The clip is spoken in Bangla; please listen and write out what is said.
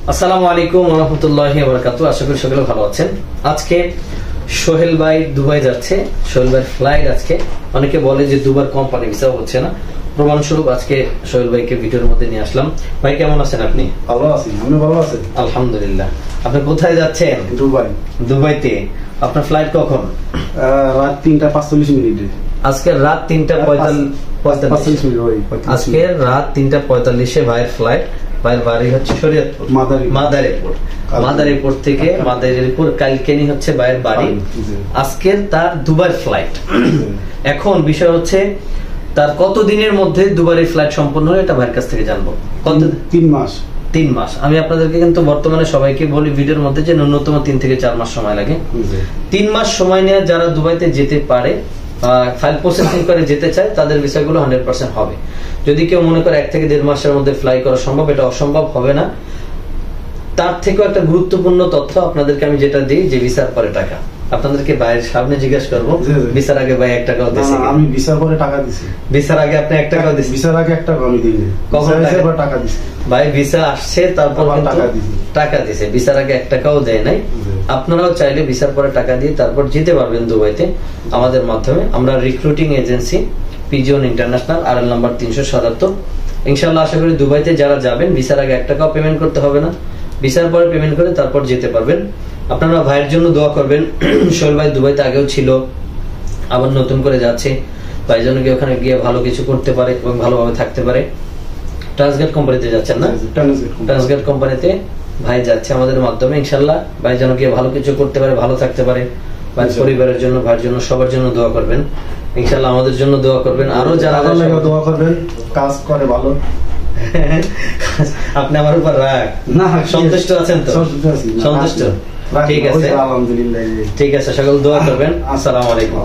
আসসালামু আলাইকুম ওয়া রাহমাতুল্লাহি ওয়া বারাকাতুহু। আশা করি সকলে ভালো আছেন। আজকে সোহেল ভাই দুবাই যাচ্ছে। সোহেল ভাই ফ্লাইট আজকে। অনেকে বলে যে দুবার কোম্পানি ভিসা হচ্ছে না, প্রমাণস্বরূপ আজকে সোহেল ভাইকে ভিডিওর মধ্যে নিয়ে আসলাম। ভাই কেমন আছেন আপনি? ভালো আছি। আপনি ভালো আছেন? আলহামদুলিল্লাহ। আপনি কোথায় যাচ্ছেন? দুবাই। দুবাইতে। আপনার ফ্লাইট কখন? রাত 3:45 মিনিটে। আজকে রাত 3:45 মিনিট। আজকে রাত 3:45 ভাইয়ের ফ্লাইট। ভাইয়ের বাড়ি হচ্ছে শরীয়তপুর, মাদারীপুর থেকে মাদারীপুর কালকেনি হচ্ছে ভাইয়ের বাড়ি। আজকের তার দুবাই ফ্লাইট। এখন বিষয় হচ্ছে তার কত দিনের মধ্যে দুবারের ফ্লাইট সম্পন্ন হলো এটা ভাইয়ের কাছ থেকে জানবো। কত? 3 মাস। আমি আপনাদেরকে কিন্তু বর্তমানে সবাইকে বলি ভিডিওর মধ্যে যে ন্যূনতম 3 থেকে 4 মাস সময় লাগে। 3 মাস সময় নিয়ে যারা দুবাইতে যেতে পারে, ফাইল প্রসেসিং করে যেতে চায়, তাদের ভিসাগুলো 100% হবে। যদি কেউ মনে করে 1 থেকে 1.5 মাসের মধ্যে ফ্লাই করা সম্ভব, এটা অসম্ভব হবে না। তার থেকেও একটা গুরুত্বপূর্ণ তথ্য আপনাদেরকে আমি যেটা দিই, যে ভিসার পরে টাকা। আপনাদেরকে ভাইয়ের সামনে জিজ্ঞেস করবো, ভিসার আগে ভাই 1 টাকাও দিয়েছে? আমি ভিসার পরে টাকা দিছি। ভিসার আগে আপনি 1 টাকাও দিয়েছেন? ভিসার আগে 1 টাকা আমি দিইনি। কখন টাকা দিছি? ভাই ভিসা আসছে তারপর টাকা দিছে, ভিসার আগে 1 টাকাও দেয় নাই। আপনারাও চাইলে ভিসার পরে টাকা দিয়ে তারপর যেতে পারবেন দুবাইতে আমাদের মাধ্যমে। আমরা recruiting agency pigeon international, RL number 377। ইনশাআল্লাহ আশা করি দুবাইতে যারা যাবেন ভিসার আগে 1 টাকাও পেমেন্ট করতে হবে না, ভিসার পরে পেমেন্ট করে তারপর যেতে পারবেন। আপনারা ভাইয়ের জন্য দোয়া করবেন। সোহেল ভাই দুবাইতে আগেও ছিল, আবার নতুন করে যাচ্ছে। ভাই যেন কি ওখানে গিয়ে ভালো কিছু করতে পারে এবং ভালোভাবে থাকতে পারে। ট্রান্সগেট কোম্পানিতে যাচ্ছেন না? ট্রান্সগেট কোম্পানিতে ভাই যাচ্ছে আমাদের মাধ্যমে। ইনশাআল্লাহ ভাই যেন গিয়ে ভালো কিছু করতে পারে, ভালো থাকতে পারে। ভাই পরিবারের জন্য, ভাইয়ের জন্য, সবার জন্য দোয়া করবেন। ইনশাআল্লাহ আমাদের জন্য দোয়া করবেন। আরো যারা দোয়া করবেন, কাজ করে ভালো। আপনি আমার উপর রাগ না, সন্তুষ্ট আছেন তো? সন্তুষ্ট। ঠিক আছে, আলহামদুলিল্লাহ। ঠিক আছে, সকল দোয়া করবেন। আসসালামু আলাইকুম।